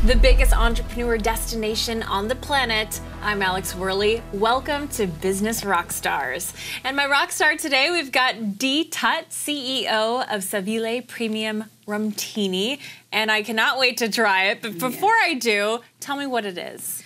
the biggest entrepreneur destination on the planet. I'm Alex Worley. Welcome to Business Rockstars. And my rock star today, we've got Dee Tutt, CEO of Savile Premium Rumtini. And I cannot wait to try it. But before I do, tell me what it is.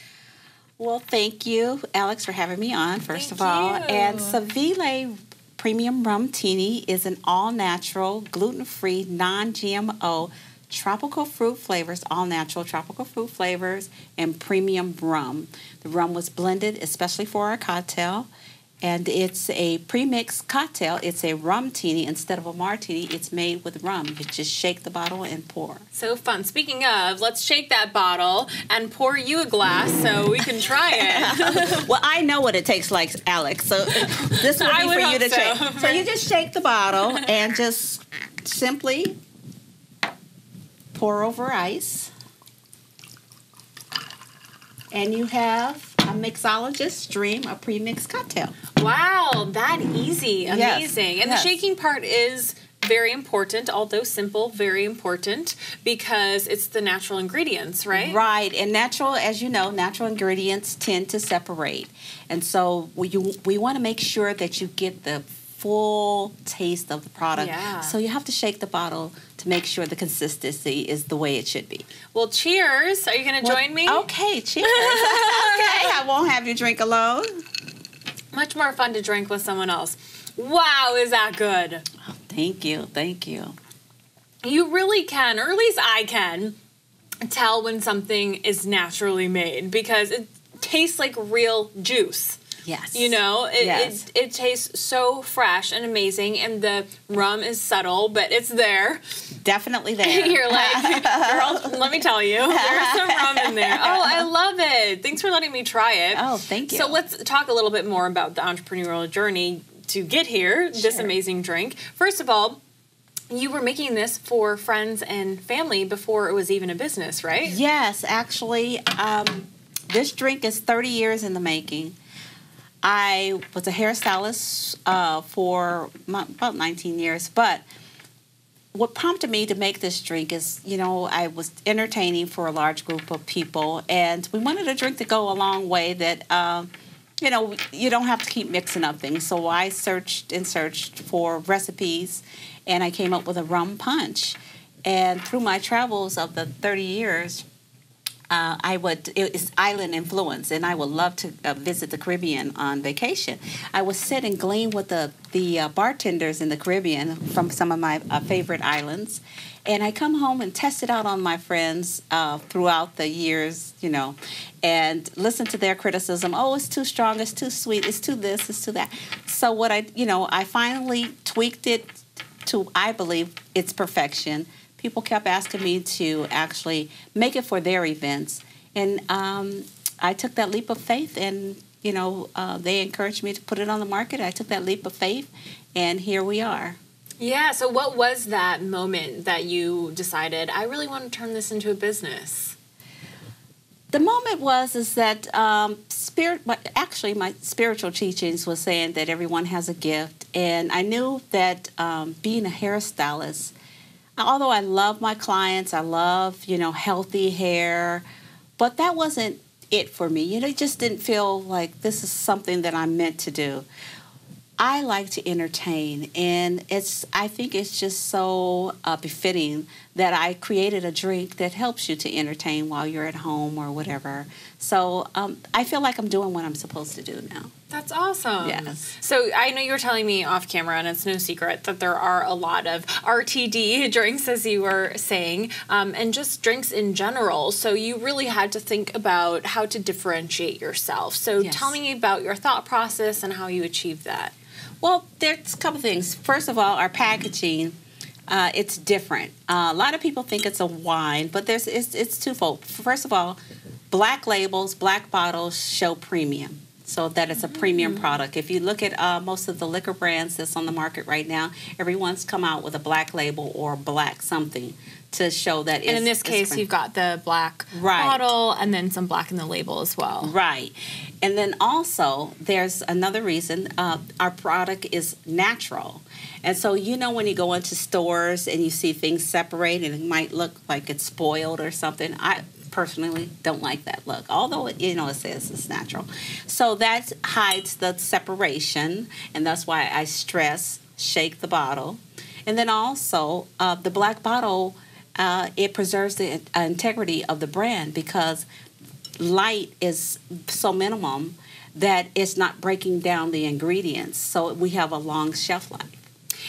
Well, thank you, Alex, for having me on, first of all. And Savile Premium Rumtini is an all-natural, gluten-free, non-GMO tropical fruit flavors, all-natural tropical fruit flavors, and premium rum. The rum was blended especially for our cocktail, and it's a pre-mixed cocktail. It's a rumtini instead of a martini. It's made with rum. You just shake the bottle and pour. So fun. Speaking of, let's shake that bottle and pour you a glass so we can try it. Well, I know what it tastes like, Alex, so this will be for you to shake. So you just shake the bottle and just simply pour over ice, and you have a mixologist stream a pre-mixed cocktail. Wow, that easy. Amazing. Yes. And the shaking part is very important, although simple, very important, because it's the natural ingredients, right? Right, and natural, as you know, natural ingredients tend to separate. And so we want to make sure that you get the full taste of the product. Yeah. So you have to shake the bottle to make sure the consistency is the way it should be. Well, cheers. Are you going to join me? Okay, cheers. Okay, I won't have you drink alone. Much more fun to drink with someone else. Wow, is that good? Oh, thank you, thank you. You really can, or at least I can, tell when something is naturally made because it tastes like real juice. Yes. You know, it tastes so fresh and amazing, and the rum is subtle, but it's there. Definitely there. You're like, girl, let me tell you, there's some rum in there. Oh, I love it. Thanks for letting me try it. Oh, thank you. So let's talk a little bit more about the entrepreneurial journey to get here, this amazing drink. First of all, you were making this for friends and family before it was even a business, right? Yes, actually, this drink is 30 years in the making. I was a hairstylist for about 19 years, but what prompted me to make this drink is, you know, I was entertaining for a large group of people, and we wanted a drink to go a long way that, you know, you don't have to keep mixing up things. So I searched and searched for recipes, and I came up with a rum punch. And through my travels of the 30 years, it's island influence, and I would love to visit the Caribbean on vacation. I would sit and glean with the bartenders in the Caribbean from some of my favorite islands, and I come home and test it out on my friends throughout the years, you know, and listen to their criticism. Oh, it's too strong, it's too sweet, it's too this, it's too that. So I finally tweaked it to, I believe, its perfection. People kept asking me to actually make it for their events. And I took that leap of faith, and, you know, they encouraged me to put it on the market. I took that leap of faith, and here we are. Yeah, so what was that moment that you decided, I really want to turn this into a business? The moment is that my spiritual teachings was saying that everyone has a gift. And I knew that being a hairstylist, although I love my clients, I love, you know, healthy hair, but that wasn't it for me. You know, it just didn't feel like this is something that I'm meant to do. I like to entertain, and I think it's just so befitting that I created a drink that helps you to entertain while you're at home or whatever. So I feel like I'm doing what I'm supposed to do now. That's awesome. Yes. So I know you were telling me off camera, and it's no secret, that there are a lot of RTD drinks, as you were saying, and just drinks in general. So you really had to think about how to differentiate yourself. So tell me about your thought process and how you achieved that. Well, there's a couple things. First of all, our packaging, it's different. A lot of people think it's a wine, but it's twofold. First of all, black labels, black bottles show premium, so that it's a premium product. If you look at most of the liquor brands that's on the market right now, everyone's come out with a black label or black something to show that and in this case, you've got the black bottle and then some black in the label as well. Right. And then also, there's another reason. Our product is natural. And so, you know, when you go into stores and you see things separate and it might look like it's spoiled or something, personally don't like that look, although it, you know, it says it's natural. So that hides the separation, and that's why I stress shake the bottle. And then also the black bottle, it preserves the integrity of the brand because light is so minimum that it's not breaking down the ingredients. So we have a long shelf life.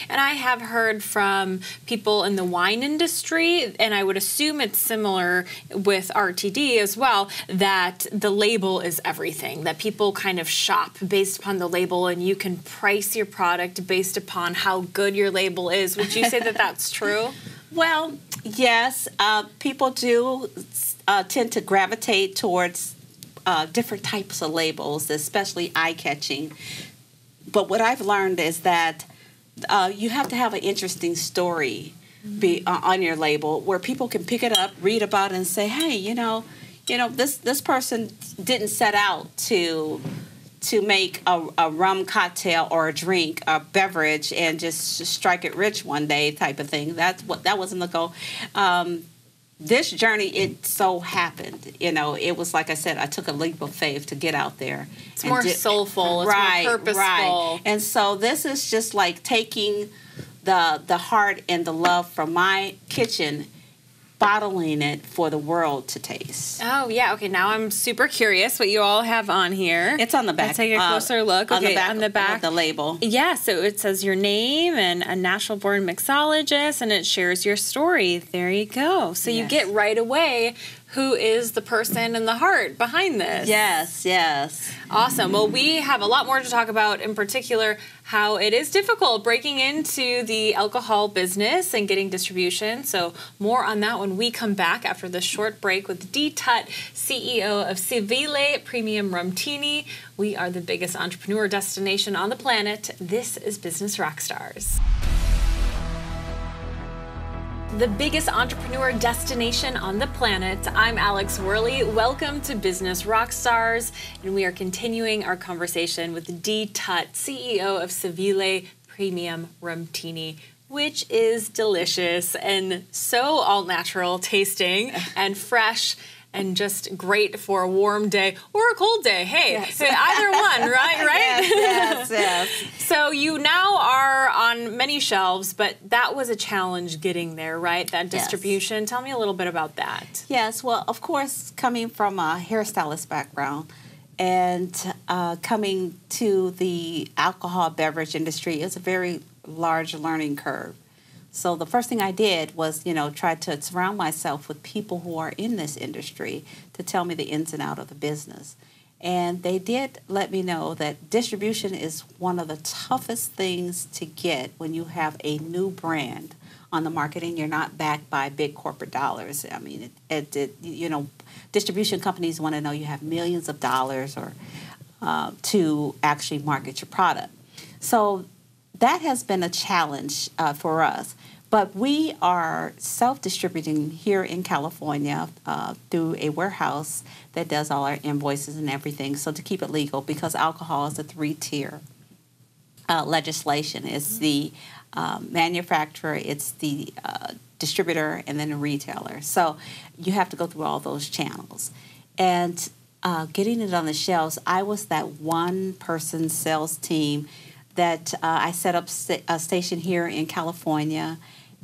And I have heard from people in the wine industry, and I would assume it's similar with RTD as well, that the label is everything, that people kind of shop based upon the label, and you can price your product based upon how good your label is. Would you say that that's true? Well, yes. People do tend to gravitate towards different types of labels, especially eye-catching. But what I've learned is that you have to have an interesting story on your label where people can pick it up, read about it, and say, "Hey, this person didn't set out to make a rum cocktail or a drink, a beverage, and just strike it rich one day," type of thing. That wasn't the goal. This journey, it so happened. It was like I said, I took a leap of faith to get out there. It's more soulful. It's right, more purposeful. Right. And so this is just like taking the heart and the love from my kitchen, bottling it for the world to taste. Oh, yeah. Okay, now I'm super curious what you all have on here. It's on the back. Let's take a closer look. Okay, on the back of the label. Yeah, so it says your name and a national board mixologist, and it shares your story. There you go. So you get right away who is the person and the heart behind this. Yes, yes. Awesome. Well, we have a lot more to talk about, in particular, how it is difficult breaking into the alcohol business and getting distribution. So more on that when we come back after this short break with Dee Tutt, CEO of Savile Premium Rumtini. We are the biggest entrepreneur destination on the planet. This is Business Rockstars. The biggest entrepreneur destination on the planet. I'm Alex Worley. Welcome to Business Rockstars, and we are continuing our conversation with Dee Tutt, CEO of Savile Premium Rumtini, which is delicious and so all-natural tasting and fresh and just great for a warm day or a cold day. Hey, yes. Either one, right? Yes. So you now are on many shelves, but that was a challenge getting there, right? That distribution. Yes. Tell me a little bit about that. Yes, well, of course, coming from a hairstylist background and coming to the alcohol beverage industry is a very large learning curve. So the first thing I did was, try to surround myself with people who are in this industry to tell me the ins and outs of the business. And they did let me know that distribution is one of the toughest things to get when you have a new brand on the market and you're not backed by big corporate dollars. I mean, distribution companies want to know you have millions of dollars or to actually market your product. So that has been a challenge for us. But we are self-distributing here in California through a warehouse that does all our invoices and everything. So to keep it legal, because alcohol is a 3-tier legislation. It's the manufacturer, it's the distributor, and then the retailer. So you have to go through all those channels. And getting it on the shelves, I was that one-person sales team that I set up a station here in California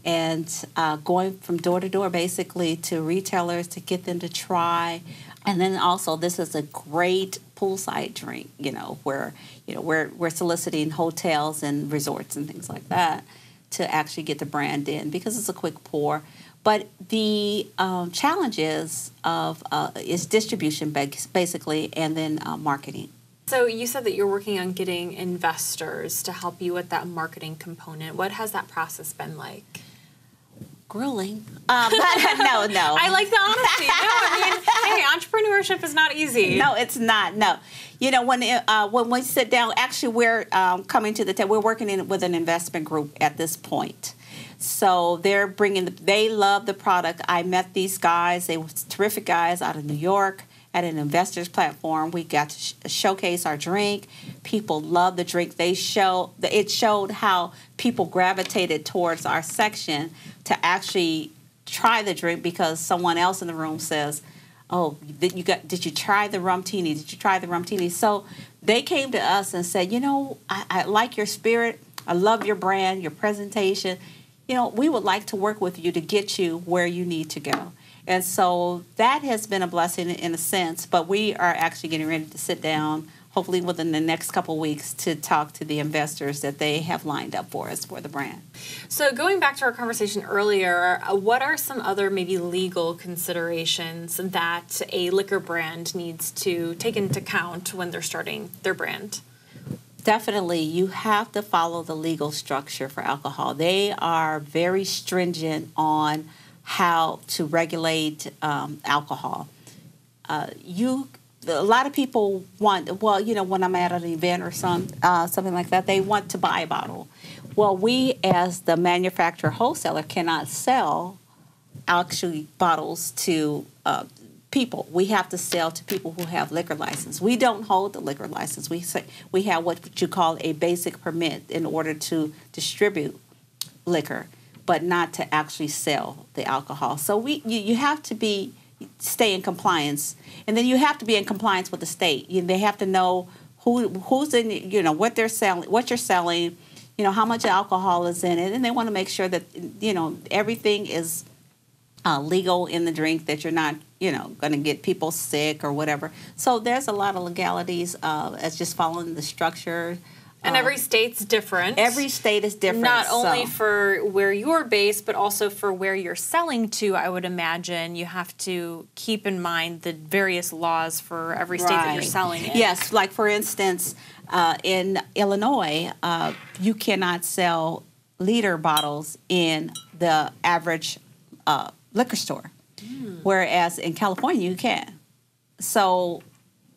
and going from door to door basically to retailers to get them to try. And then also this is a great poolside drink, where we're soliciting hotels and resorts and things like that to actually get the brand in because it's a quick pour. But the challenge is distribution basically and then marketing. So you said that you're working on getting investors to help you with that marketing component. What has that process been like? Grueling. No. I like the honesty. Hey, entrepreneurship is not easy. No, it's not. No. When we sit down, actually we're coming to the table. We're working with an investment group at this point. So they love the product. I met these guys. They were terrific guys out of New York. At an investors platform, we got to showcase our drink. People love the drink. It showed how people gravitated towards our section to actually try the drink because someone else in the room says, oh, did you try the Rumtini? Did you try the Rumtini? So they came to us and said, you know, I like your spirit. I love your brand, your presentation. You know, we would like to work with you to get you where you need to go. And so that has been a blessing in a sense, but we are actually getting ready to sit down, hopefully within the next couple of weeks, to talk to the investors that they have lined up for us for the brand. So going back to our conversation earlier, what are some other maybe legal considerations that a liquor brand needs to take into account when they're starting their brand? Definitely, you have to follow the legal structure for alcohol. They are very stringent on how to regulate alcohol. A lot of people want, well, you know, when I'm at an event or something like that, they want to buy a bottle. Well, we as the manufacturer wholesaler cannot sell actually bottles to people. We have to sell to people who have liquor license. We don't hold the liquor license. We have what you call a basic permit in order to distribute liquor, but not to actually sell the alcohol. So you have to stay in compliance, and then you have to be in compliance with the state. They have to know who's in, you know, what they're selling, what you're selling, you know, how much alcohol is in it, and they want to make sure that, you know, everything is legal in the drink, that you're not, you know, going to get people sick or whatever. So there's a lot of legalities as just following the structure. And every state's different. Every state is different. Not only for where you're based, but also for where you're selling to, I would imagine. You have to keep in mind the various laws for every state that you're selling in. Yes, like for instance, in Illinois, you cannot sell liter bottles in the average liquor store, whereas in California you can. So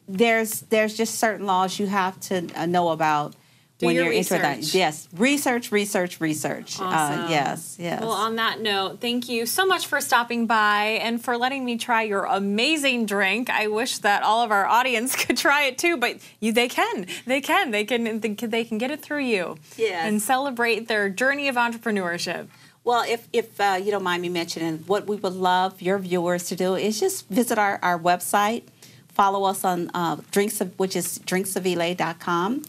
there's just certain laws you have to know about. When you're research. Yes, research. Awesome. Yes. Well, on that note, thank you so much for stopping by and for letting me try your amazing drink. I wish that all of our audience could try it too, but they can get it through you. Yes. And celebrate their journey of entrepreneurship. Well, if you don't mind me mentioning, what we would love your viewers to do is just visit our website, follow us on which is drinksavile.com.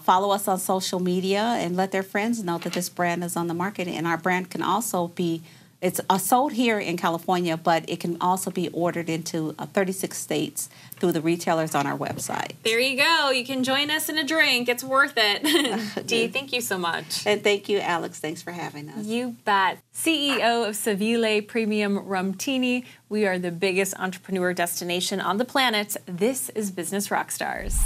Follow us on social media and let their friends know that this brand is on the market. And our brand can also be, it's sold here in California, but it can also be ordered into 36 states through the retailers on our website. There you go. You can join us in a drink. It's worth it. Dee, thank you so much. And thank you, Alex. Thanks for having us. You bet. CEO of Savile Premium Rumtini. We are the biggest entrepreneur destination on the planet. This is Business Rockstars.